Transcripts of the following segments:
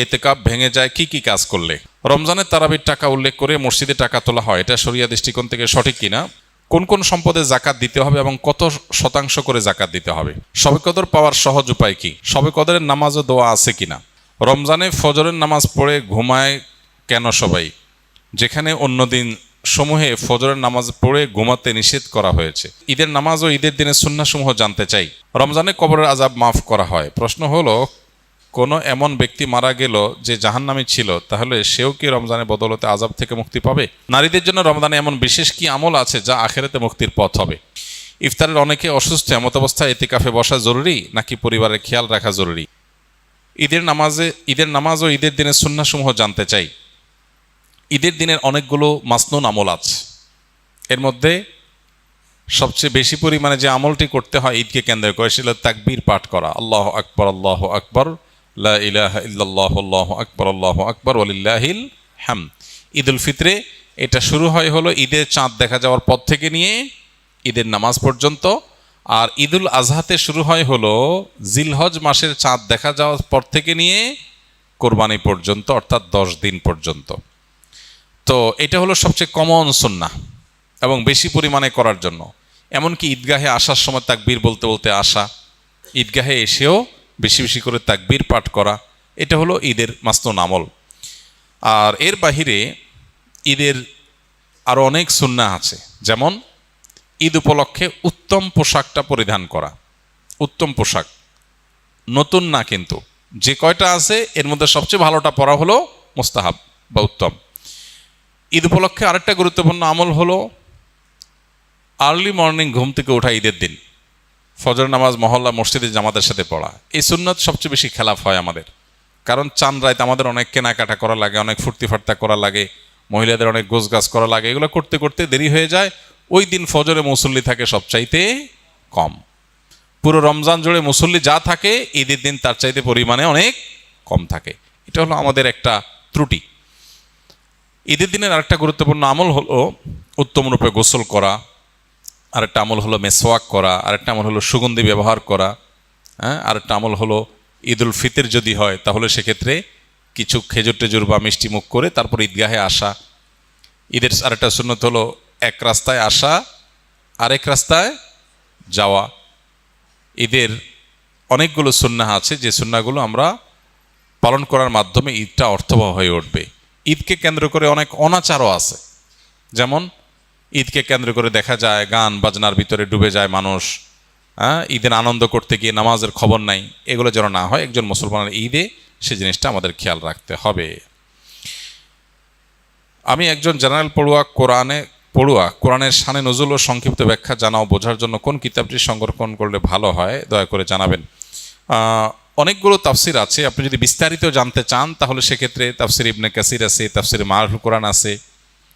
এতেকাফ ভেঙে যায় কি কি কাজ করলে? রমজানের তারাবির টাকা উল্লেখ করে মসজিদে টাকা তোলা হয়, এটা শরিয়া দৃষ্টিকোণ থেকে সঠিক কিনা? কোন কোন সম্পদে জাকাত দিতে হবে এবং কত শতাংশ করে জাকাত দিতে হবে? শবে কদর পাওয়ার সহজ উপায় কি? শবে কদরের নামাজ ও দোয়া আছে কিনা? রমজানে ফজরের নামাজ পড়ে ঘুমায় কেন সবাই, যেখানে অন্যদিন সমূহে ফজরের নামাজ পড়ে ঘুমাতে নিষেধ করা হয়েছে? ঈদের নামাজ ও ঈদের দিনের সুন্নাহসমূহ জানতে চাই। রমজানে কবরের আযাব মাফ করা হয়। প্রশ্ন হলো, কোনো এমন ব্যক্তি মারা গেল যে জাহান্নামী ছিল, তাহলে সেও কি রমজানের বদলতে আযাব থেকে মুক্তি পাবে? নারীদের জন্য রমজানে এমন বিশেষ কি আমল আছে যা আখিরাতে মুক্তির পথ হবে? ইফতারের অনেকে অসুস্থ, এমত অবস্থায় ইতিকাফে বসা জরুরি নাকি পরিবারের খেয়াল রাখা জরুরি? ঈদের নামাজ ও ঈদের দিনের সুন্নাহসমূহ জানতে চাই। ঈদের দিনের অনেকগুলো মাসনুন আমল আছে, এর মধ্যে সবচেয়ে বেশি পরিমাণে যে আমলটি করতে হয় ঈদকে কেন্দ্র করে সেটা তাকবীর পাঠ করা, আল্লাহু আকবার আল্লাহু আকবার, লা ইলাহা ইল্লাল্লাহু আল্লাহু আকবার আল্লাহু আকবার ওয়ালিল্লাহিল হামদ। ঈদুল ফিতরে এটা শুরু হয় হলো ঈদের চাঁদ দেখা যাওয়ার পর থেকে নিয়ে ঈদের নামাজ পর্যন্ত, আর ঈদুল আজহাতে শুরু হয় হলো জিলহজ মাসের চাঁদ দেখা যাওয়ার পর থেকে নিয়ে কোরবানি পর্যন্ত, অর্থাৎ 10 দিন পর্যন্ত। তো এটা হলো সবচেয়ে কমন সুন্নাহ এবং বেশি পরিমাণে করার জন্য। এমনকি ঈদগাহে আসার সময় তাকবীর বলতে বলতে আসা, ঈদগাহে এসেও বেশি বেশি করে তাকবীর পাঠ করা, এটা হলো ঈদের মাসনুন আমল। আর এর বাহিরে ঈদের আরও অনেক সুন্নাহ আছে, যেমন ঈদ উপলক্ষে উত্তম পোশাকটা পরিধান করা। উত্তম পোশাক নতুন না, কিন্তু যে কয়টা আছে এর মধ্যে সবচেয়ে ভালোটা পরা হলো মুস্তাহাব বা উত্তম। ঈদ উপলক্ষে আরেকটা গুরুত্বপূর্ণ আমল হলো আর্লি মর্নিং ঘুম থেকে ওঠা ঈদের দিন, ফজর নামাজ মহল্লা মসজিদে জামাতের সাথে পড়া। এই সুন্নাত সবচেয়ে বেশি খেলাফ হয় আমাদের, কারণ চাঁদ রাত আমাদের অনেক কেনাকাটা করা লাগে, অনেক ফুর্তি ফার্তা করা লাগে, মহিলাদের অনেক গোছগাছ করা লাগে, এগুলো করতে করতে দেরি হয়ে যায়। ওই দিন ফজরে মুসল্লি থাকে সবচাইতে কম। পুরো রমজান জুড়ে মুসল্লি যা থাকে ঈদের দিন তার চাইতে পরিমাণে অনেক কম থাকে। এটা হলো আমাদের একটা ত্রুটি। ঈদের দিনের আরেকটা গুরুত্বপূর্ণ আমল হলো উত্তম রূপে গোসল করা, আরেকটা আমল হলো মেসওয়াক করা, আরেকটা আমল হলো সুগন্ধি ব্যবহার করা, আরেকটা আমল হলো ঈদুল ফিতর যদি হয় তাহলে সেক্ষেত্রে কিছু খেজুর টেজুর বা মিষ্টি মুখ করে তারপর ঈদগাহে আসা। ঈদের আরেকটা সুন্নত হলো এক রাস্তায় আসা আরেক রাস্তায় যাওয়া। ঈদের অনেকগুলো সুন্নাহ আছে যে সুন্নাহগুলো আমরা পালন করার মাধ্যমে ঈদটা অর্থবহ হয়ে উঠবে। ঈদকে কেন্দ্র করে অনেক অনাচারও আছে, যেমন ঈদকে কেন্দ্র করে দেখা যায় গান বাজনার ভিতরে ডুবে যায় মানুষ, ঈদের আনন্দ করতে গিয়ে নামাজের খবর নাই। এগুলো যেন না হয় একজন মুসলমানের ঈদে, সে জিনিসটা আমাদের খেয়াল রাখতে হবে। আমি একজন জেনারেল কোরআনের শানে নজুল ও সংক্ষিপ্ত ব্যাখ্যা জানা ও বোঝার জন্য কোন কিতাবটি সংরক্ষণ করলে ভালো হয়, দয়া করে জানাবেন। অনেকগুলো তাফসির আছে, আপনি যদি বিস্তারিত জানতে চান তাহলে সেক্ষেত্রে তাফসির ইবনে কাসির আছে, তাফসির মারুফুল কোরআন আছে।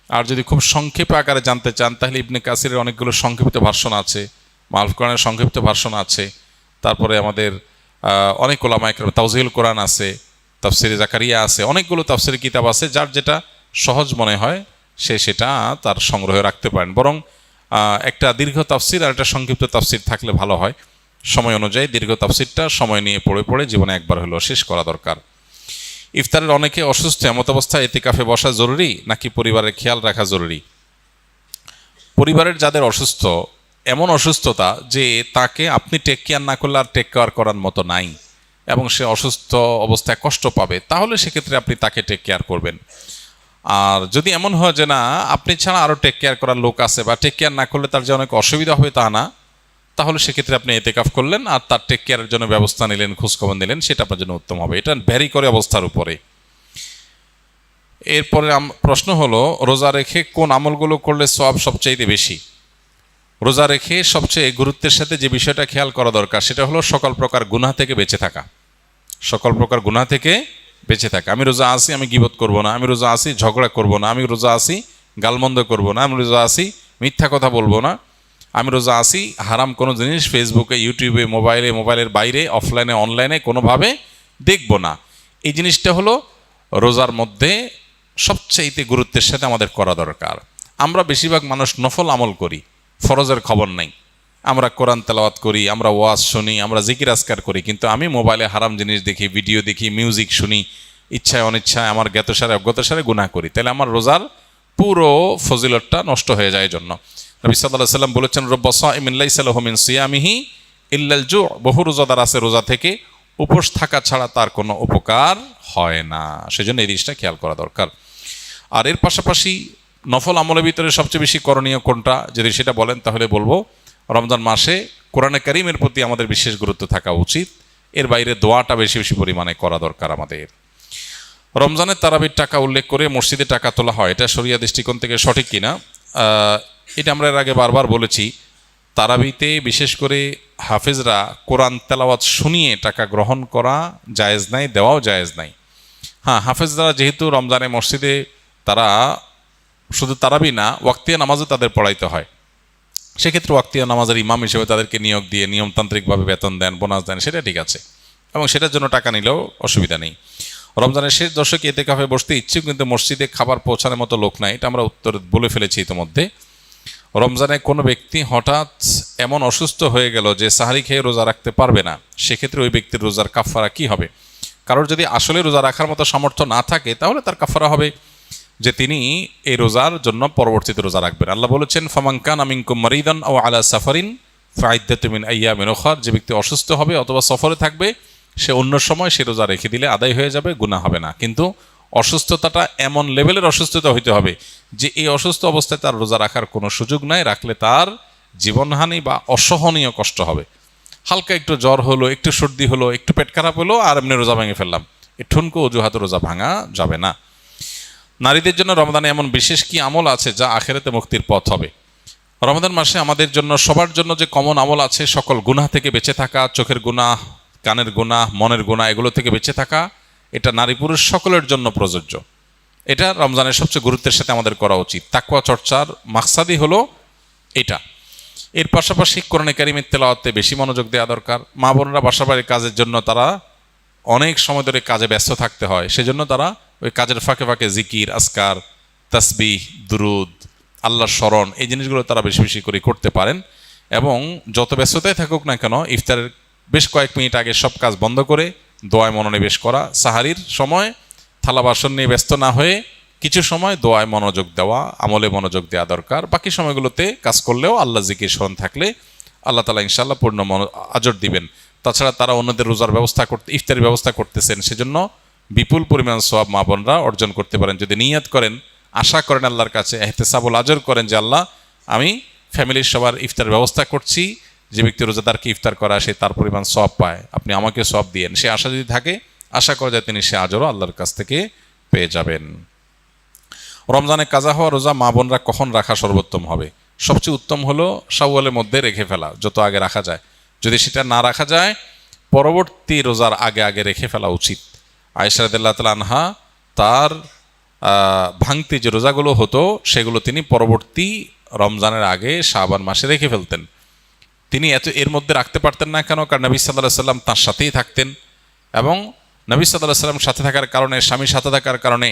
আর যদি খুব সংক্ষেপে আকারে জানতে চান তাহলে ইবনে কাসিরের অনেকগুলো সংক্ষিপ্ত ভার্সন আছে, মারুফুল কোরআনের সংক্ষিপ্ত ভার্সন আছে। তারপরে আমাদের অনেক উলামা ইকরাম তাওজিহুল কোরআন আছে, তাফসিরে জাকারিয়া আছে, অনেকগুলো তাফসিরের কিতাব আছে। যার যেটা সহজ মনে হয় সে সেটা তার সংগ্রহে রাখতে পারেন। বরং একটা দীর্ঘ তাফসির আর একটা সংক্ষিপ্ত তাফসির থাকলে ভালো হয়। সময় অনুযায়ী দীর্ঘ তাফসিরটা সময় নিয়ে পড়ে পড়ে জীবনে একবার হলেও শেষ করা দরকার। ইফতারের অনেকে অসুস্থ, এমত অবস্থায় ইতিকাফে বসা জরুরি নাকি পরিবারের খেয়াল রাখা জরুরি? পরিবারের যাদের অসুস্থ, এমন অসুস্থতা যে তাকে আপনি টেক কেয়ার না করলে আর টেক কেয়ার করার মতো নাই এবং সে অসুস্থ অবস্থায় কষ্ট পাবে, তাহলে সেক্ষেত্রে আপনি তাকে টেক কেয়ার করবেন। আর যদি এমন হয় যে না আপনি ছাড়া আরও টেক কেয়ার করার লোক আছে বা টেক কেয়ার না করলে তার যে অনেক অসুবিধা হবে তা না, তাহলে সেক্ষেত্রে আপনি এতেকাফ করলেন আর তার টেক কেয়ারের জন্য ব্যবস্থা নিলেন, খোঁজখবর নিলেন, সেটা আপনার জন্য উত্তম হবে। এটা ভ্যারি করে অবস্থার উপরে। এরপরে প্রশ্ন হলো, রোজা রেখে কোন আমলগুলো করলে সওয়াব সবচাইতে বেশি? রোজা রেখে সবচেয়ে গুরুত্বের সাথে যে বিষয়টা খেয়াল করা দরকার সেটা হলো সকল প্রকার গুনাহ থেকে বেঁচে থাকা। সকল প্রকার গুনাহ থেকে বেঁচে থাকা। আমি রোজা আসি, আমি গীবত করব না, আমি রোজা আসি ঝগড়া করব না, আমি রোজা আসি গালমন্দ করব না, আমি রোজা আসি মিথ্যা কথা বলবো না, আমি রোজা আসি হারাম কোনো জিনিস ফেসবুকে, ইউটিউবে, মোবাইলের বাইরে, অফলাইনে, অনলাইনে কোনোভাবে দেখব না। এই জিনিসটা হলো রোজার মধ্যে সবচাইতে গুরুত্বের সাথে আমাদের করা দরকার। আমরা বেশিরভাগ মানুষ নফল আমল করি, ফরজের খবর নাই। আমরা কোরআন তেলাওয়াত করি, আমরা ওয়াজ শুনি, আমরা জিকির আজকার করি, কিন্তু আমি মোবাইলে হারাম জিনিস দেখি, ভিডিও দেখি, মিউজিক শুনি, ইচ্ছায় অনিচ্ছায় আমার জ্ঞাতসারে অজ্ঞাতসারে গুনাহ করি, তাহলে আমার রোজার পুরো ফজিলতটা নষ্ট হয়ে যায়। এই জন্য নবী সাল্লাল্লাহু আলাইহি ওয়াসাল্লাম বলেছেন, রব্বা সাইমিন লাইসা লাহু মিন সিয়ামিহি ইল্লাল জু'। বহু রোজাদার আছে রোজা থেকে উপোস থাকা ছাড়া তার কোনো উপকার হয় না। সেজন্য এই জিনিসটা খেয়াল করা দরকার। আর এর পাশাপাশি নফল আমলের ভিতরে সবচেয়ে বেশি করণীয় কোনটা, যদি সেটা বলেন তাহলে বলবো রমজান মাসে কোরআনে কারীমের প্রতি আমাদের বিশেষ গুরুত্ব থাকা উচিত। এর বাইরে দোয়াটা বেশি বেশি পরিমাণে করা দরকার আমাদের। রমজানের তারাবির টাকা উল্লেখ করে মসজিদে টাকা তোলা হয়, এটা শরিয়া দৃষ্টিকোণ থেকে সঠিক কিনা? এটা আমরা এর আগে বারবার বলেছি, তারাবিতে বিশেষ করে হাফেজরা কোরআন তেলাওয়াত শুনিয়ে টাকা গ্রহণ করা জায়েজ নাই, দেওয়াও জায়েজ নাই। হ্যাঁ, হাফেজরা যেহেতু রমজানে মসজিদে তারা শুধু তারাবি না ওয়াক্তিয়া নামাজও তাদের পড়াইতে হয়, সেক্ষেত্রে ওয়াক্তিয়া নামাজের ইমাম হিসেবে তাদেরকে নিয়োগ দিয়ে নিয়মতান্ত্রিকভাবে বেতন দেন, বোনাস দেন, সেটা ঠিক আছে, এবং সেটার জন্য টাকা নিলেও অসুবিধা নেই। রমজানের শেষ দশকে ইতিকাফে বসতে ইচ্ছুক কিন্তু মসজিদে খাবার পৌঁছানোর মতো লোক নাই, এটা আমরা উত্তর বলে ফেলেছি ইতিমধ্যে। রমজানে কোনো ব্যক্তি হঠাৎ এমন অসুস্থ হয়ে গেল যে সাহারি খেয়ে রোজা রাখতে পারবে না, সেক্ষেত্রে ওই ব্যক্তির রোজার কাফারা কি হবে? কারোর যদি আসলে রোজা রাখার মতো সামর্থ্য না থাকে তাহলে তার কাফারা হবে যে তিনি এই রোজার জন্য পরবর্তীতে রোজা রাখবেন। আল্লাহ বলেছেন, ফামান কানা মিনকুম মারিদান আও আলা সাফারিন ফাইদ্দাতুম মিন আইয়ামিন উখর। যে ব্যক্তি অসুস্থ হবে অথবা সফরে থাকবে সে অন্য সময় সে রোজা রেখে দিলে আদায় হয়ে যাবে, গুনাহ হবে না। কিন্তু অসুস্থতাটা এমন লেভেলের অসুস্থতা হইতে হবে যে এই অসুস্থ অবস্থায় তার রোজা রাখার কোনো সুযোগ নাই, রাখলে তার জীবনহানি বা অসহনীয় কষ্ট হবে। হালকা একটু জ্বর হলো, একটু সর্দি হলো, একটু পেট খারাপ হলো আর এমনি রোজা ভেঙে ফেললাম, এই ঠুনকো অজুহাতে রোজা ভাঙা যাবে না। নারীদের জন্য রমজানে এমন বিশেষ কি আমল আছে যা আখেরাতে মুক্তির পথ হবে? রমজান মাসে আমাদের জন্য সবার জন্য যে কমন আমল আছে, সকল গুনাহ থেকে বেঁচে থাকা, চোখের গুনাহ, কানের গুনাহ, মনের গুনাহ, এগুলো থেকে বেঁচে থাকা, এটা নারী পুরুষ সকলের জন্য প্রযোজ্য। এটা রমজানের সবচেয়ে গুরুত্বের সাথে আমাদের করা উচিত। তাকওয়া চর্চার মাকসাদই হলো এটা। এর পাশাপাশি কোরআনে কারীমের তেলাওয়াতে বেশি মনোযোগ দেওয়া দরকার। মা বোনরা বাসা বাড়ির কাজের জন্য তারা অনেক সময় ধরে কাজে ব্যস্ত থাকতে হয়, সেজন্য তারা ওই কাজের ফাঁকে ফাঁকে জিকির, আসকার, তাসবিহ, দুরুদ, আল্লাহর স্মরণ, এই জিনিসগুলো তারা বেশি বেশি করে করতে পারেন। এবং যত ব্যস্ততায় থাকুক না কেন, ইফতারের বেশ কয়েক মিনিট আগে সব কাজ বন্ধ করে দোয়ায় মনোনিবেশ করা, সাহারির সময় থালা বাসন নিয়ে ব্যস্ত না হয়ে কিছু সময় দোয়ায় মনোযোগ দেওয়া, আমলে মনোযোগ দেওয়া দরকার। বাকি সময়গুলোতে কাজ করলেও আল্লাহ জিকির স্মরণ থাকলে আল্লাহ তাআলা ইনশাআল্লাহ পূর্ণ আজর দিবেন। তাছাড়া তারা অন্যদের রোজার ব্যবস্থা করতে, ইফতারের ব্যবস্থা করতেছেন, সেজন্য বিপুল পরিমাণ সওয়াব মা বোনরা অর্জন করতে পারেন যদি নিয়ত করেন, আশা করেন আল্লাহর কাছে, ইহতিসাবুল আজর করেন যে আল্লাহ আমি ফ্যামিলির সবার ইফতার ব্যবস্থা করছি, যে ব্যক্তি রোজাদারকে ইফতার করা সে তার পরিমাণ সওয়াব পায়, আপনি আমাকে সওয়াব দিয়েন, সে আশা যদি থাকে আশা করা যায় তিনি সে আজরও আল্লাহর কাছ থেকে পেয়ে যাবেন। রমজানে কাজা হওয়া রোজা মা বোনরা কখন রাখা সর্বোত্তম হবে? সবচেয়ে উত্তম হলো শাওয়ালের মধ্যে রেখে ফেলা, যত আগে রাখা যায়। যদি সেটা না রাখা যায় পরবর্তী রোজার আগে আগে রেখে ফেলা উচিত। আয়েশা রাদিয়াল্লাহু তাআলা আনহা তার ভাঙতি যে রোজাগুলো হতো সেগুলো তিনি পরবর্তী রমজানের আগে শাবান মাসে রেখে ফেলতেন। তিনি এর মধ্যে রাখতে পারতেন না কেন? কারণ নবী সাল্লাল্লাহু আলাইহি সাল্লাম তার সাথেই থাকতেন, এবং নবী সাল্লাল্লাহু আলাইহি সাল্লাম সাথে থাকার কারণে, স্বামীর সাথে থাকার কারণে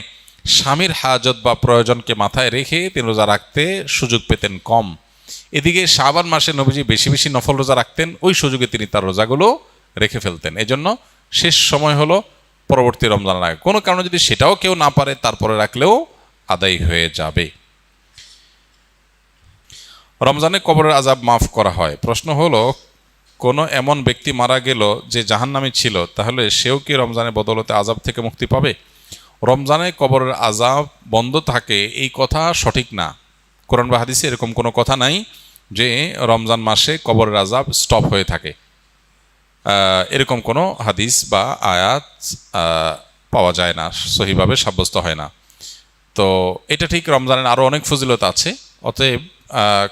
স্বামীর হাজত বা প্রয়োজনকে মাথায় রেখে তিনি রোজা রাখতে সুযোগ পেতেন কম। এদিকে শাবান মাসে নবীজি বেশি বেশি নফল রোজা রাখতেন, ওই সুযোগে তিনি তার রোজাগুলো রেখে ফেলতেন। এজন্য শেষ সময় হলো পরবর্তী রমজানের আগে। কোনো কারণে যদি সেটাও কেউ না পারে তারপরে রাখলেও আদায় হয়ে যাবে। রমজানে কবরের আযাব মাফ করা হয়। প্রশ্ন হলো, কোনো এমন ব্যক্তি মারা গেল যে জাহান্নামী ছিল, তাহলে সেও কি রমজানের বদলতে আযাব থেকে মুক্তি পাবে? রমজানে কবরের আযাব বন্ধ থাকে এই কথা সঠিক না। কোরআন বা হাদিসে এরকম কোনো কথা নাই যে রমজান মাসে কবরের আযাব স্টপ হয়ে থাকে, এরকম কোনো হাদিস বা আয়াত পাওয়া যায় না, সহিভাবে সাব্যস্ত হয় না। তো এটা ঠিক, রমজানের আরও অনেক ফজিলত আছে। অতএব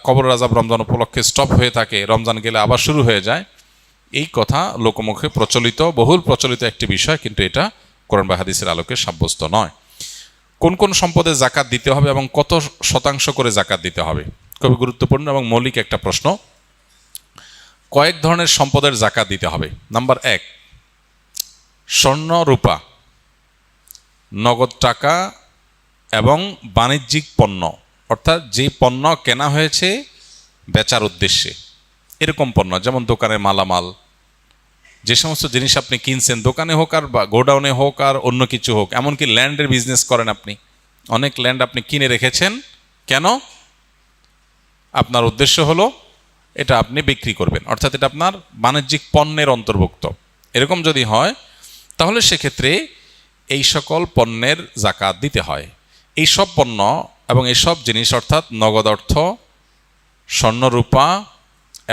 কবরের আযাব রমজান উপলক্ষে স্টপ হয়ে থাকে, রমজান গেলে আবার শুরু হয়ে যায়, এই কথা লোকমুখে প্রচলিত, বহুল প্রচলিত একটি বিষয়, কিন্তু এটা কোরআন বা হাদিসের আলোকে সাব্যস্ত নয়। কোন কোন সম্পদে জাকাত দিতে হবে এবং কত শতাংশ করে জাকাত দিতে হবে? খুবই গুরুত্বপূর্ণ এবং মৌলিক একটা প্রশ্ন। কয়েক ধরনের সম্পদের জাকাত দিতে হবে। নাম্বার 1, স্বর্ণ, রূপা, নগদ টাকা এবং বাণিজ্যিক পণ্য, অর্থাৎ যে পণ্য কেনা হয়েছে বেচার উদ্দেশ্যে, এরকম পণ্য, যেমন দোকানের মালামাল, যে সমস্ত জিনিস আপনি কিনছেন, দোকানে হোক আর বা গোডাউনে হোক আর অন্য কিছু হোক, এমনকি ল্যান্ডের বিজনেস করেন আপনি, অনেক ল্যান্ড আপনি কিনে রেখেছেন, কেন? আপনার উদ্দেশ্য হলো এটা আপনি বিক্রি করবেন, অর্থাৎ এটা আপনার বাণিজ্যিক পণ্যের অন্তর্ভুক্ত। এরকম যদি হয় তাহলে সেক্ষেত্রে এই সকল পণ্যের জাকাত দিতে হয়। এই সব পণ্য এবং এই সব জিনিস অর্থাৎ নগদ অর্থ, স্বর্ণরূপা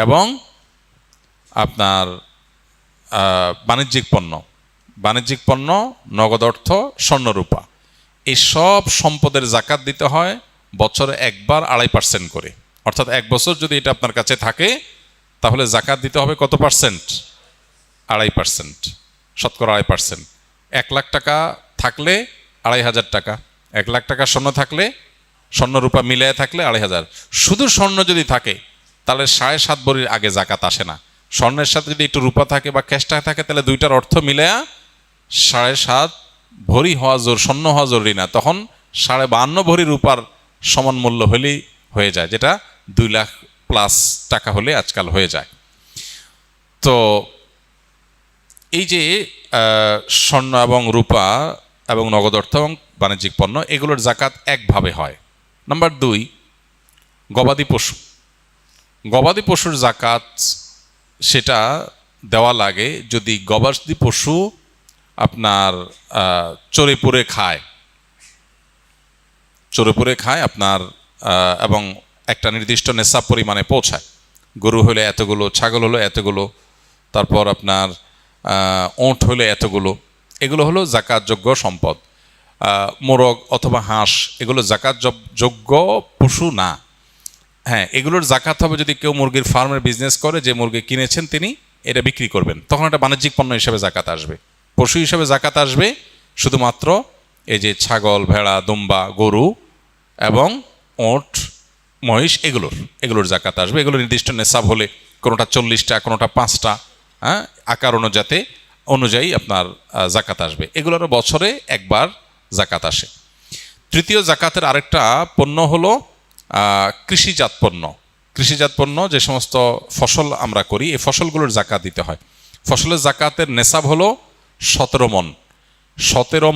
এবং আপনার বাণিজ্যিক পণ্য, নগদ অর্থ, স্বর্ণরূপা, এই সব সম্পদের জাকাত দিতে হয় বছরে একবার 2.5% করে। অর্থাৎ 1 বছর যদি এটা আপনার কাছে থাকে তাহলে জাকাত দিতে হবে কত পার্সেন্ট? 2.5%, শতকরা 2.5%। 1 লাখ টাকা থাকলে 2,500 টাকা, 1 লাখ টাকা স্বর্ণ থাকলে, স্বর্ণরূপা মিলিয়ে থাকলে 2,500। শুধু স্বর্ণ যদি থাকে তাহলে 7.5 ভরির আগে জাকাত আসে না। স্বর্ণের সাথে যদি একটু রূপা থাকে বা ক্যাশ টাকা থাকে তাহলে দুইটার অর্থ মিলেয়া 7.5 ভরি হওয়া স্বর্ণ হওয়া জরুরি না, তখন 52.5 ভরি রূপার সমান মূল্য হলেই হয়ে যায়, যেটা 2 লাখ প্লাস টাকা হলে আজকাল হয়ে যায়। তো এই যে স্বর্ণ এবং রূপা এবং নগদ অর্থ এবং বাণিজ্যিক পণ্য, এগুলোর জাকাত একভাবে হয়। নাম্বার 2, গবাদি পশুর জাকাত সেটা দেওয়া লাগে যদি গবাদি পশু আপনার চড়ে পুড়ে খায় আপনার এবং একটা নির্দিষ্ট নেশাব পরিমাণে পৌঁছায়। গরু হলে এতগুলো, ছাগল হলো এতগুলো, তারপর আপনার ওঁট হলে এতগুলো, এগুলো হলো জাকাতযোগ্য সম্পদ। মোরগ অথবা হাঁস এগুলো জাকাতযোগ্য পশু না। হ্যাঁ, এগুলোর জাকাত হবে যদি কেউ মুরগির ফার্মের বিজনেস করে, যে মুরগি কিনেছেন তিনি এটা বিক্রি করবেন, তখন এটা বাণিজ্যিক পণ্য হিসেবে জাকাত আসবে। পশু হিসেবে জাকাত আসবে শুধুমাত্র এই যে ছাগল, ভেড়া, দুম্বা, গরু এবং ওঁট, মহিষ, এগুলোর জাকাত আসবে। এগুলো নির্দিষ্ট নেশাব হলে, কোনোটা 40টা, কোনোটা 5টা, হ্যাঁ, আকার অনুযায়ী আপনার জাকাত আসবে। এগুলোরও বছরে একবার জাকাত আসে। তৃতীয় জাকাতের আরেকটা পণ্য হলো কৃষিজাত পণ্য। যে সমস্ত ফসল আমরা করি, এই ফসলগুলোর জাকাত দিতে হয়। ফসলের জাকাতের নেশাব হলো 17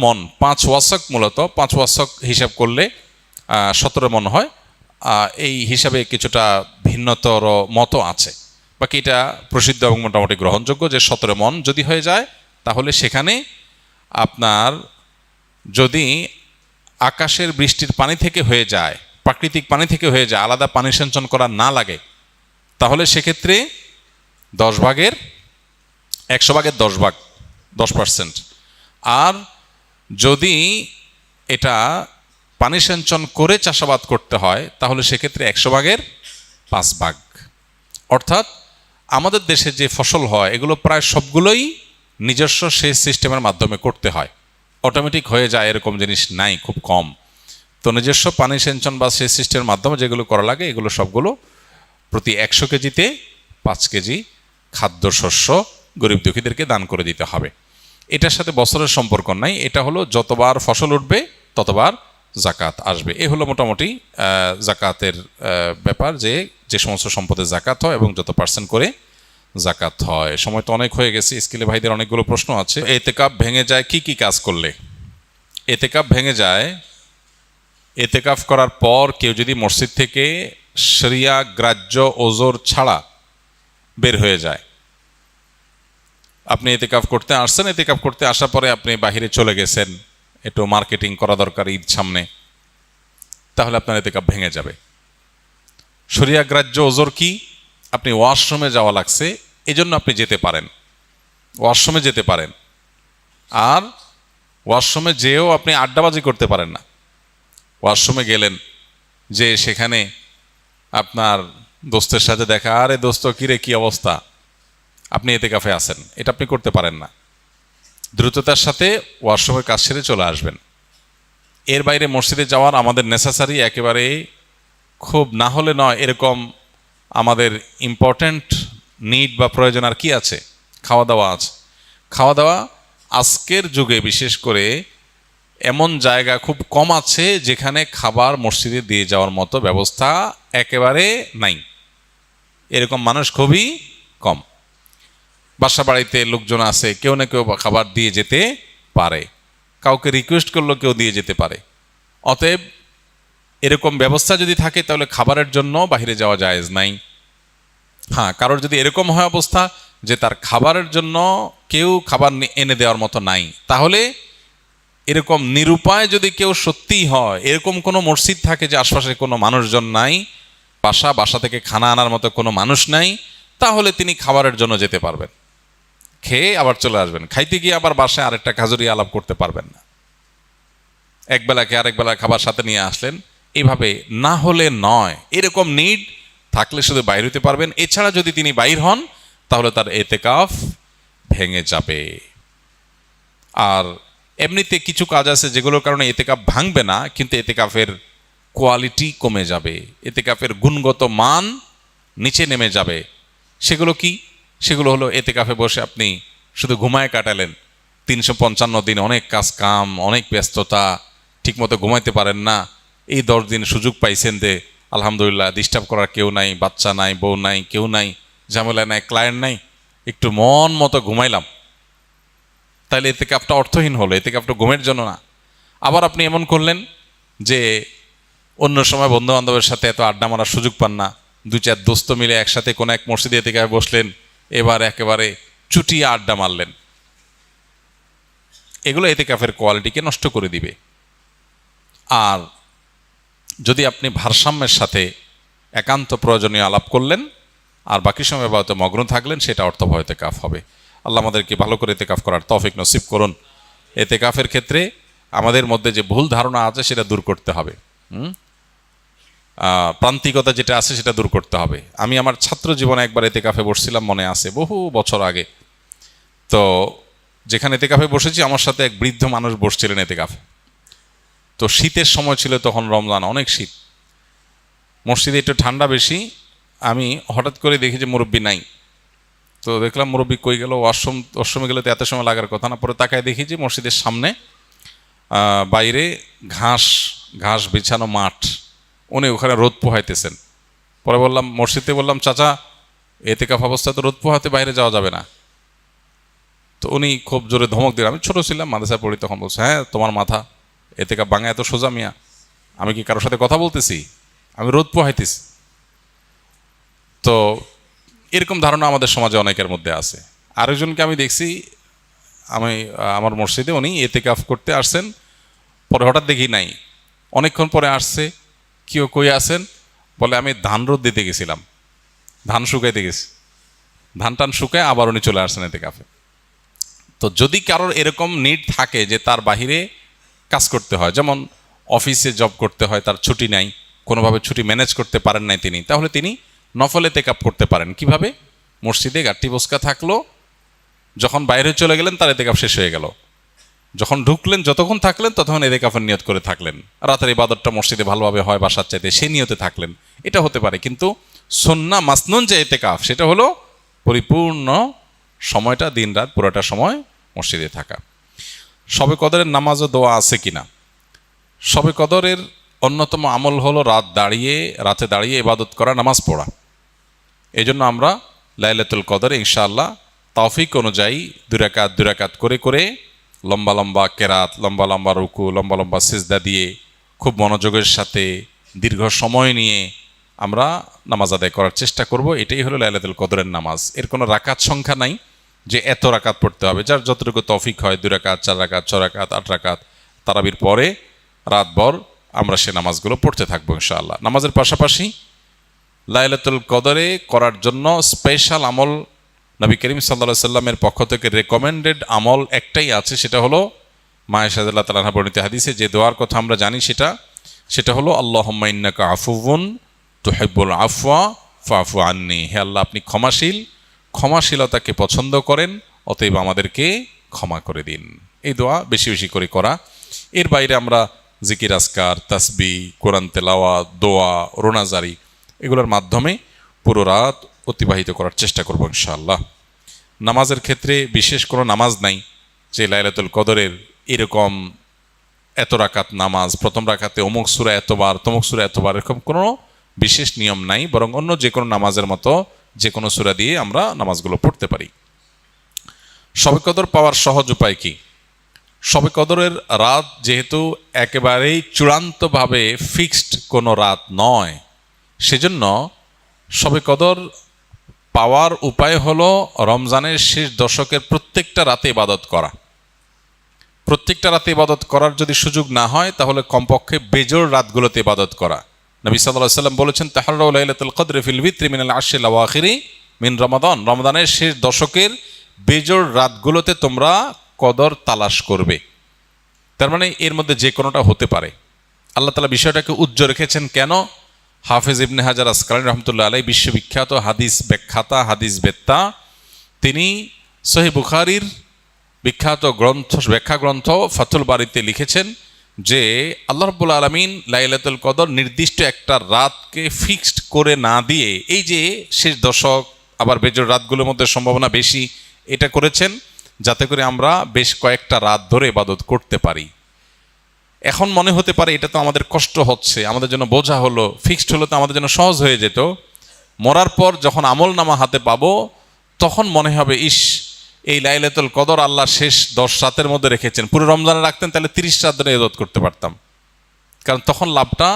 মণ। 5 ওয়াসক, মূলত 5 ওয়াসক হিসাব করলে 17 মণ হয়। এই হিসাবে কিছুটা ভিন্নতর মত আছে, বাকি এটা প্রসিদ্ধ এবং মোটামুটি গ্রহণযোগ্য যে 17 মণ যদি হয়ে যায় তাহলে সেখানে আপনার যদি আকাশের বৃষ্টির পানি থেকে হয়ে যায়, প্রাকৃতিক পানি থেকে হয়ে যায়, আলাদা পানি সিঞ্চন করা না লাগে, তাহলে সেক্ষেত্রে 100 ভাগের 10%। আর যদি এটা পানি সিঞ্চন করে চাষাবাদ করতে হয় তাহলে সেক্ষেত্রে 100 ভাগের 5 ভাগ। অর্থাৎ আমাদের দেশে যে ফসল হয় এগুলো প্রায় সবগুলোই নিজস্ব সেচ সিস্টেমের মাধ্যমে করতে হয়, অটোমেটিক হয়ে যায় এরকম জিনিস নাই, খুব কম। তো নিজস্ব পানি সিঞ্চন বা সেচ সিস্টেমের মাধ্যমে যেগুলো করা লাগে এগুলো সবগুলো প্রতি 100 কেজিতে 5 কেজি খাদ্যশস্য গরিব দুঃখীদেরকে দান করে দিতে হবে। এটার সাথে বছরের সম্পর্ক নাই, এটা হলো যতবার ফসল উঠবে ততবার জাকাত আসবে। এ হলো মোটামুটি জাকাতের ব্যাপার, যে সমস্ত সম্পদের জাকাত হয় এবং যত পার্সেন্ট করে জাকাত হয়। সময় তো অনেক হয়ে গেছে, স্কুলে ভাইদের অনেকগুলো প্রশ্ন আছে। এতেকাফ ভেঙে যায় কি কাজ করলে? এতেকাফ ভেঙে যায় এতেকাফ করার পর কেউ যদি মসজিদ থেকে শরিয়া গ্রাহ্য ওজর ছাড়া বের হয়ে যায়। আপনি এতেকাফ করতে আসছেন, এতেকাফ করতে আসার পরে আপনি বাহিরে চলে গেছেন, একটু মার্কেটিং করা দরকার ঈদ সামনে, তাহলে আপনার এতেকাফ ভেঙে যাবে। শরিয়া গ্রাহ্য ওজর কি? আপনি ওয়াশরুমে যাওয়া লাগছে, এজন্য আপনি ওয়াশরুমে যেতে পারেন। আর ওয়াশরুমে যেও আপনি আড্ডাবাজি করতে পারেন না। ওয়াশরুমে গেলেন, যে সেখানে আপনার দোস্তের সাথে দেখা, আরে দোস্ত কিরে কি অবস্থা, আপনি এতেকাফে আছেন, এটা আপনি করতে পারেন না। দ্রুততার সাথে ওয়াশরুমের কাজ সেরে চলে আসবেন। এর বাইরে মসজিদে যাওয়ার আমাদের নেসেসারি একেবারে খুব না হলে নয় এরকম আমাদের ইম্পর্ট্যান্ট নিড বা প্রয়োজন আর কি আছে? খাওয়া দাওয়া আছে। খাওয়া দাওয়া আজকের যুগে বিশেষ করে এমন জায়গা খুব কম আছে যেখানে খাবার মসজিদে দিয়ে যাওয়ার মতো ব্যবস্থা একেবারে নাই, এরকম মানুষ খুবই কম। বাসা বাড়িতে লোকজন আছে, কেউ না কেউ খাবার দিয়ে যেতে পারে, কাউকে রিকোয়েস্ট করলেও কেউ দিয়ে যেতে পারে। অতএব এরকম ব্যবস্থা যদি থাকে তাহলে খাবারের জন্য বাইরে যাওয়া জায়েজ নাই। হ্যাঁ, কারোর যদি এরকম হয় অবস্থা যে তার খাবারের জন্য কেউ খাবার এনে দেওয়ার মতো নাই, তাহলে এরকম নিরুপায় যদি কেউ সত্যিই হয়, এরকম কোনো মসজিদ থাকে যে আশপাশে কোনো মানুষজন নাই, বাসা থেকে খানা আনার মতো কোনো মানুষ নাই, তাহলে তিনি খাবারের জন্য যেতে পারবেন, খেয়ে আবার চলে আসবেন। খাইতে গিয়ে আবার বাসায় আরেকটা খাজুরি আলাপ করতে পারবেন না। একবেলা খেয়ে আরেকবেলা খাবার সাথে নিয়ে আসলেন, এইভাবে না হলে নয়। এরকম নিড থাকলে শুধু বাইর হতে পারবেন। এছাড়া যদি তিনি বাইর হন তাহলে তার এতেকাফ ভেঙে যাবে। আর এমনিতে কিছু কাজ আছে যেগুলোর কারণে এতেকাফ ভাঙবে না, কিন্তু এতেকাফের কোয়ালিটি কমে যাবে, এতেকাফের গুণগত মান নিচে নেমে যাবে। সেগুলো কি? সেগুলো হলো এতেকাফে বসে আপনি শুধু ঘুমায় কাটালেন, 355 দিন অনেক কাজ কাম, অনেক ব্যস্ততা, ঠিকমতো ঘুমাইতে পারেন না। এই 10 দিন সুযোগ পাইছেন যে আলহামদুলিল্লাহ ডিস্টার্ব করার কেউ নাই, বাচ্চা নাই, বউ নাই, কেউ নাই, ঝামেলা নাই, ক্লায়েন্ট নাই, একটু মন মতো ঘুমাইলাম, তাহলে এতেকাফটা অর্থহীন হলো, এতেকাফটা ঘুমের জন্য না। আবার আপনি এমন করলেন যে অন্য সময় বন্ধু বান্ধবের সাথে এত আড্ডা মারার সুযোগ পান না, 2-4 দোস্ত মিলে একসাথে কোনো এক মসজিদে এতেকাফে বসলেন, এবার একেবারে চুটিয়ে আড্ডা মারলেন, এগুলো এতেকাফের কোয়ালিটিকে নষ্ট করে দিবে। আর যদি আপনি ভারসাম্যের সাথে একান্ত প্রয়োজনীয় আলাপ করলেন আর বাকি সময় হয়তো মগ্ন থাকলেন, সেটা অর্থবহ এতেকাফ হবে। আল্লাহ আমাদেরকে ভালো করে এতেকাফ করার তৌফিক নসিব করুন। এতেকাফের ক্ষেত্রে আমাদের মধ্যে যে ভুল ধারণা আছে সেটা দূর করতে হবে, প্রান্তিকতা যেটা আছে সেটা দূর করতে হবে। আমি আমার ছাত্র জীবনে একবার এতেকাফে বসছিলাম, মনে আছে, বহু বছর আগে। তো যেখানে এতেকাফে বসেছি আমার সাথে এক বৃদ্ধ মানুষ বসছিলেন এতেকাফে। তো শীতের সময় ছিল তখন, রমজান, অনেক শীত, মসজিদে একটু ঠান্ডা বেশি। আমি হঠাৎ করে দেখি যে মুরব্বি নাই। তো দেখলাম মুরব্বি কই গেল, ওয়াশরুমে গেলে তো এত সময় লাগার কথা না। পরে তাকায় দেখি যে মসজিদের সামনে বাইরে ঘাস বিছানো মাঠ, উনি ওখানে রোদ পোহাইতেছেন। পরে বললাম, মসজিদে বললাম, চাচা এতেকাফ অবস্থায় তো রোদ পোহাতে বাইরে যাওয়া যাবে না। তো উনি খুব জোরে ধমক দিলেন। আমি ছোট ছিলাম, মাদ্রাসায় পড়ি তখন। বলছে, হ্যাঁ তোমার মাথা, এতেকাফ ভাঙা এত সোজা মিয়া? আমি কি কারোর সাথে কথা বলতেছি? আমি রোদ পোহাইতেছি। তো এরকম ধারণা আমাদের সমাজে অনেকের মধ্যে আছে। আরেকজনকে আমি দেখছি, আমার মসজিদে উনি এতেকাফ করতে আসছেন, পরে হঠাৎ দেখি নাই, অনেকক্ষণ পরে আসছে। কেউ কই আসেন? বলে আমি ধান রোদ দিতে গেছিলাম, ধান শুকাইতে গেছি। ধান টান শুকায় আবার উনি চলে আসছেন এতেকাফে। তো যদি কারোর এরকম নিড থাকে যে তার বাহিরে কাজ করতে হয়, যেমন অফিসে জব করতে হয়, তার ছুটি নাই, কোনোভাবে ছুটি ম্যানেজ করতে পারেন নাই তিনি, তাহলে তিনি নফল এতেকাফ করতে পারেন। কিভাবে? মসজিদে গাট্টি বসকা থাকলো, যখন বাইরে চলে গেলেন তার এতেকাফ শেষ হয়ে গেল, যখন ঢুকলেন যতক্ষণ থাকলেন ততক্ষণ এতেকাফের নিয়ত করে থাকলেন। রাতের ইবাদতটা মসজিদে ভালোভাবে হয় বাসার চাইতে, সেই নিয়তে থাকলেন, এটা হতে পারে। কিন্তু সুন্নাহ মাসনুন যে এতেকাফ, সেটা হলো পরিপূর্ণ সময়টা, দিন রাত পুরোটা সময় মসজিদে থাকা। শবে কদরের নামাজ ও দোয়া আছে কিনা? শবে কদরের অন্যতম আমল হলো রাতে দাঁড়িয়ে ইবাদত করা, নামাজ পড়া। এই জন্য আমরা লাইলাতুল কদরে ইনশাআল্লাহ তৌফিক অনুযায়ী 2 রাকাত করে করে লম্বা লম্বা কেরাত, লম্বা লম্বা রুকু, লম্বা লম্বা সিজদা দিয়ে খুব মনোযোগের সাথে দীর্ঘ সময় নিয়ে আমরা নামাজ আদায় করার চেষ্টা করব। এটাই হলো লাইলাতুল কদরের নামাজ। এর কোনো রাকাত সংখ্যা নাই যে এত রাকাত পড়তে হবে, যার যতটুকু তৌফিক হয়, 2 রাকাত, 4 রাকাত, 6 রাকাত, 8 রাকাত, তারাবির পরে রাতভর আমরা সে নামাজগুলো পড়তে থাকবো ইনশাআল্লাহ। নামাজের পাশাপাশি লাইলাতুল কদরে করার জন্য স্পেশাল আমল নবী করিম সাল্লাল্লাহু আলাইহি সাল্লামের পক্ষ থেকে রেকমেন্ডেড আমল একটাই আছে, সেটা হলো মা আয়েশা রাদিয়াল্লাহু তাআলা আনহা বর্ণিত হাদিসে যে দোয়ার কথা আমরা জানি, সেটা হলো আল্লাহুম্মা ইন্নাকা আফুউন তুহিব্বুল আফওয়া ফাফু আন্নি। হে আল্লাহ, আপনি ক্ষমাশীল, ক্ষমাশীলতাকে পছন্দ করেন, অতএব আমাদেরকে ক্ষমা করে দিন। এই দোয়া বেশি বেশি করে করা। এর বাইরে আমরা জিকির, আজকার, তাসবিহ, কোরআন তেলাওয়াত, দোয়া, রোনাজারি, এগুলোর মাধ্যমে পুরো রাত অতিবাহিত করার চেষ্টা করব ইনশাআল্লাহ। নামাজের ক্ষেত্রে বিশেষ কোনো নামাজ নাই যে লাইলাতুল কদরের এরকম এত রাকাত নামাজ, প্রথম রাকাতে অমুক সূরা এতবার, তমুক সূরা এতবার, এরকম কোনো বিশেষ নিয়ম নাই। বরং অন্য যে কোনো নামাজের মতো যে কোনো সূরা দিয়ে আমরা নামাজগুলো পড়তে পারি। শবে কদর পাওয়ার সহজ উপায় কি? শবে কদরের রাত যেহেতু একেবারেই চূড়ান্তভাবে ফিক্সড কোনো রাত নয়, সেজন্য শবে কদর পাওয়ার উপায় হলো রমজানের শেষ দশকের প্রত্যেকটা রাতে ইবাদত করা। প্রত্যেকটা রাতে ইবাদত করার যদি সুযোগ না হয়, তাহলে কমপক্ষে বেজোড় রাতগুলোতে ইবাদত করা। নবী সাল্লাল্লাহু আলাইহি ওয়াসাল্লাম বলেছেন, তাহাররাউ লাইলাতুল কদরি ফিল বিত্রি মিনাল আশরিল আওয়াখিরি মিন রমাদান। রমজানের শেষ দশকের বেজোড় রাতগুলোতে তোমরা কদর তালাশ করবে। তার মানে এর মধ্যে যে কোনোটা হতে পারে। আল্লাহ তাআলা বিষয়টাকে উজ্জ্বল রেখেছেন কেন? হাফেজ ইবনে হাজার আসকালানী রহমতুল্লাহ আলাইহি, বিশ্ববিখ্যাত হাদিস ব্যাখ্যাতা, হাদিস বেত্তা, তিনি সহিহ বুখারীর বিখ্যাত ব্যাখ্যা গ্রন্থ ফাতুল বারীতে লিখেছেন যে আল্লাহ রাব্বুল আলামিন লাইলাতুল কদর নির্দিষ্ট একটা রাতকে ফিক্সড করে না দিয়ে, এই যে শেষ দশক আবার বেজোড় রাতগুলোর মধ্যে সম্ভাবনা বেশি, এটা করেছেন যাতে করে আমরা বেশ কয়েকটা রাত ধরে ইবাদত করতে পারি। এখন মনে হতে পারে এটা তো আমাদের কষ্ট হচ্ছে, আমাদের জন্য বোঝা হলো, ফিক্সড হলো তো আমাদের জন্য সহজ হয়ে যেত। মরার পর যখন আমল নামা হাতে পাবো, তখন মনে হবে ইস, এই লাইলাতুল কদর আল্লাহ শেষ 10 রাতের মধ্যে রেখেছেন, পুরো রমজানে রাখতেন তাহলে 30 রাত ধরে ইবাদত করতে পারতাম। কারণ তখন লাভটা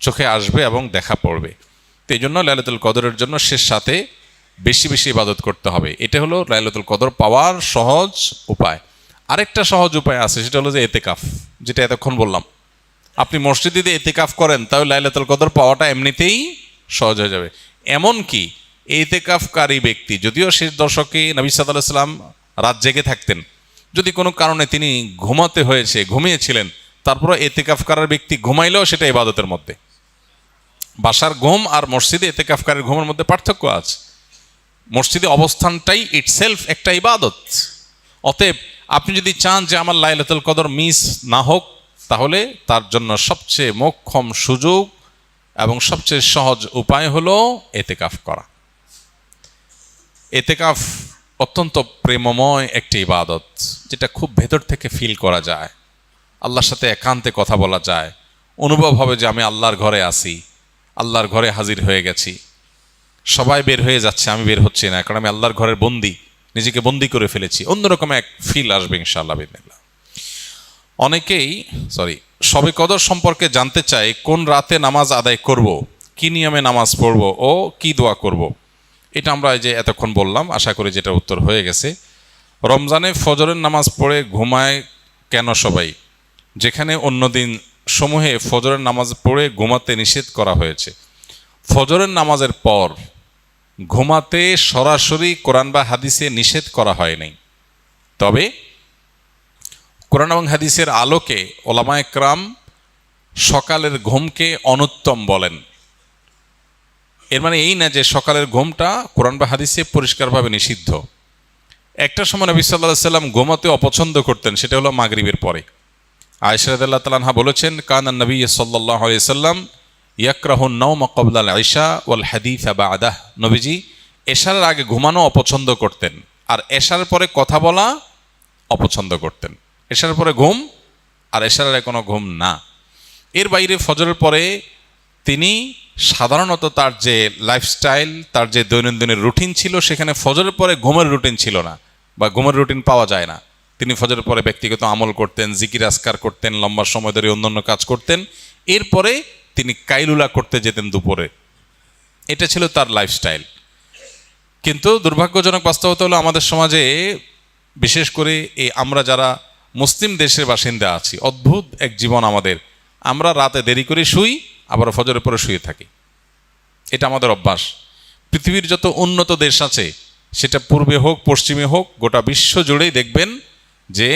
চোখে আসবে এবং দেখা পড়বে। তো এই জন্য লাইলাতুল কদরের জন্য শেষ রাতে বেশি বেশি ইবাদত করতে হবে। এটা হলো লাইলাতুল কদর পাওয়ার সহজ উপায়। আরেকটা সহজ উপায় আছে, সেটা হলো যে এতেকাফ, যেটা এতক্ষণ বললাম। আপনি মসজিদে দিয়ে এতেকাফ করেন, তাহলে লাইলাতুল কদর পাওয়াটা এমনিতেই সহজ হয়ে যাবে। এমনকি এতেকাফকারী ব্যক্তি, যদিও শেষ দশকে নবী সাল্লাল্লাহু আলাইহি ওয়াসাল্লাম রাত জেগে থাকতেন, যদি কোনো কারণে তিনি ঘুমাতে হয়েছে, ঘুমিয়েছিলেন, তারপরে এতেকাফ করার ব্যক্তি ঘুমাইলেও সেটা ইবাদতের মধ্যে। বাসার ঘুম আর মসজিদে এতেকাফকারীর ঘুমের মধ্যে পার্থক্য আছে। মসজিদে অবস্থানটাই ইটসেলফ একটা ইবাদত। অতএব আপনি যদি চান যে আমার লাইলাতুল কদর মিস না হোক, তাহলে তার জন্য সবচেয়ে মোক্ষম সুযোগ এবং সবচেয়ে সহজ উপায় হলো এতেকাফ করা। এতেকাফ অত্যন্ত প্রেমময় একটি ইবাদত, যেটা খুব ভেতর থেকে ফিল করা যায়, আল্লাহর সাথে একান্তে কথা বলা যায়, অনুভব হবে যে আমি আল্লাহর ঘরে আছি, আল্লাহর ঘরে হাজির হয়ে গেছি। সবাই বের হয়ে যাচ্ছে, আমি বের হচ্ছি না, কারণ আমি আল্লাহর ঘরের বন্দী, নিজেকে বন্দী করে ফেলেছি। অন্যরকম এক ফিল আসবে ইনশাআল্লাহ বিসমিল্লাহ। অনেকেই শবে কদর সম্পর্কে জানতে চায় কোন রাতে নামাজ আদায় করব, কি নিয়মে নামাজ পড়ব ও কি দোয়া করব। এটা আমরা এই যে এতক্ষণ বললাম, আশা করি যেটা উত্তর হয়ে গেছে। রমজানে ফজরের নামাজ পড়ে ঘুমায় কেন সবাই, যেখানে অন্যদিন সমূহে ফজরের নামাজ পড়ে ঘুমাতে নিষেধ করা হয়েছে। ফজরের নামাজের পর ঘুমাতে সরাসরি কোরআন বা হাদিসে নিষেধ করা হয় নাই, তবে কোরআন এবং হাদিসের আলোকে ওলামায়ে কেরাম সকালের ঘুমকে অনুত্তম বলেন। এর মানে এই না যে সকালের ঘুমটা কোরআন বা হাদিসে পরিষ্কারভাবে নিষিদ্ধ। একটা সময় নবী সাল্লাল্লাহু আলাইহি ওয়াসাল্লাম ঘুমাতে অপছন্দ করতেন, সেটা হলো মাগরিবের পরে। আয়েশা রাদিয়াল্লাহু তাআলা আনহা বলেছেন, কানা নবী সাল্লাল্লাহু আলাইহি ওয়াসাল্লাম ইয়াকরাহুন নাওমা ক্বাবলা আল ইশা ওয়াল হাদিসা বা'দাহ। নবীজি এশার আগে ঘুমানো অপছন্দ করতেন, আর এশার পরে কথা বলা অপছন্দ করতেন। এশার পরে ঘুম আর এশার আগে কোনো ঘুম না। এর বাইরে ফজরের পরে তিনি সাধারণত তার যে লাইফস্টাইল, তার যে দৈনন্দিনের রুটিন ছিল, সেখানে ফজরের পরে ঘুমের রুটিন ছিল না, বা ঘুমের রুটিন পাওয়া যায় না। তিনি ফজরের পরে ব্যক্তিগত আমল করতেন, জিকির আজকার করতেন, লম্বা সময় ধরে অন্যান্য কাজ করতেন। এরপরে তিনি কাইলুলা করতে যেতেন দুপুরে। এটা ছিল তার লাইফস্টাইল। কিন্তু দুর্ভাগ্যজনক বাস্তবতা হলো আমাদের সমাজে, বিশেষ করে এই আমরা যারা মুসলিম দেশের বাসিন্দা আছি, অদ্ভুত এক জীবন আমাদের। আমরা রাতে দেরি করে শুই, আবার ফজরের পরে শুয়ে থাকি। এটা আমাদের অভ্যাস। পৃথিবীর যত উন্নত দেশ আছে, সেটা পূর্বে হোক পশ্চিমে হোক, গোটা বিশ্ব জুড়েই দেখবেন যে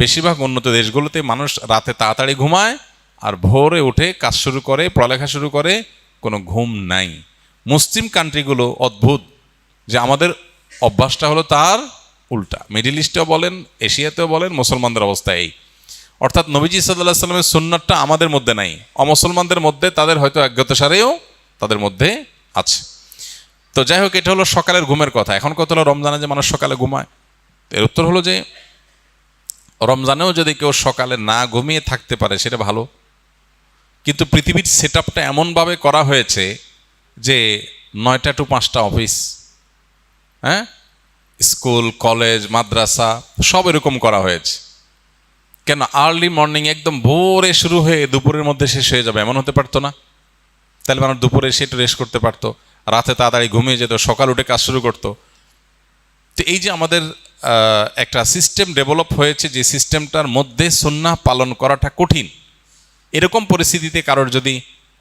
বেশিরভাগ উন্নত দেশগুলোতে মানুষ রাতে তাড়াতাড়ি ঘুমায় আর ভোরে উঠে কাজ শুরু করে, পড়ালেখা শুরু করে, কোনো ঘুম নাই। মুসলিম কান্ট্রিগুলো অদ্ভুত, যে আমাদের অভ্যাসটা হলো তার উল্টা। মিডল ইস্টেও বলেন, এশিয়াতেও বলেন, মুসলমানদের অবস্থা এই। অর্থাৎ নবীজি সাল্লাল্লাহু আলাইহি ওয়াসাল্লামের সুন্নাতটা আমাদের মধ্যে নাই, অমুসলমানদের মধ্যে, তাদের হয়তো অজ্ঞাতসারেও তাদের মধ্যে আছে। তো যাই হোক, এটা হলো সকালের ঘুমের কথা। এখন কথা হলো রমজানে যে মানুষ সকালে ঘুমায়। এর উত্তর হলো যে রমজানেও যদি কেউ সকালে না ঘুমিয়ে থাকতে পারে সেটা ভালো, কিন্তু পৃথিবীর সেট আপটা এমনভাবে করা হয়েছে যে 9টা to 5টা অফিস, হ্যাঁ, স্কুল, কলেজ, মাদ্রাসা সব এরকম করা হয়েছে। কেন আর্লি মর্নিং একদম ভোরে শুরু হয়ে দুপুরের মধ্যে শেষ হয়ে যাবে, এমন হতে পারতো না? তাহলে মানুষ দুপুরে এসে একটু রেস্ট করতে পারতো, রাতে তাড়াতাড়ি ঘুমিয়ে যেত, সকাল উঠে কাজ শুরু করতো। তো এই যে আমাদের একটা সিস্টেম ডেভেলপ হয়েছে, যে সিস্টেমটার মধ্যে সুন্নাহ পালন করাটা কঠিন, এরকম পরিস্থিতিতে কারোর যদি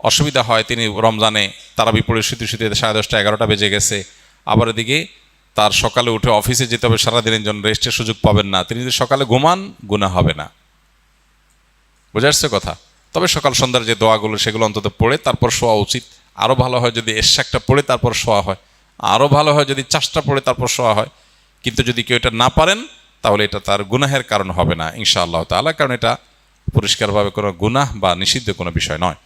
অসুবিধা হয়, তিনি রমজানে তারাবি পড়ে শুতে শুতে 10:30 11টা বেজে গেছে, আবার এদিকে তার সকালে উঠে অফিসে যেতে হবে, সারাদিনের জন্য রেস্টের সুযোগ পাবেন না, তিনি যদি সকালে ঘুমান গুনাহ হবে না। বুঝে আসছে কথা? তবে সকাল সন্ধ্যার যে দোয়াগুলো সেগুলো অন্তত পড়ে তারপর শোয়া উচিত। আরও ভালো হয় যদি এশাকটা পড়ে তারপর শোয়া হয়, আরও ভালো হয় যদি চাষটা পড়ে তারপর শোয়া হয়। কিন্তু যদি কেউ এটা না পারেন তাহলে এটা তার গুনাহের কারণ হবে না ইনশাআল্লাহ তাআলা, কারণ এটা পরিষ্কারভাবে কোনো গুনাহ বা নিষিদ্ধ কোনো বিষয় নয়।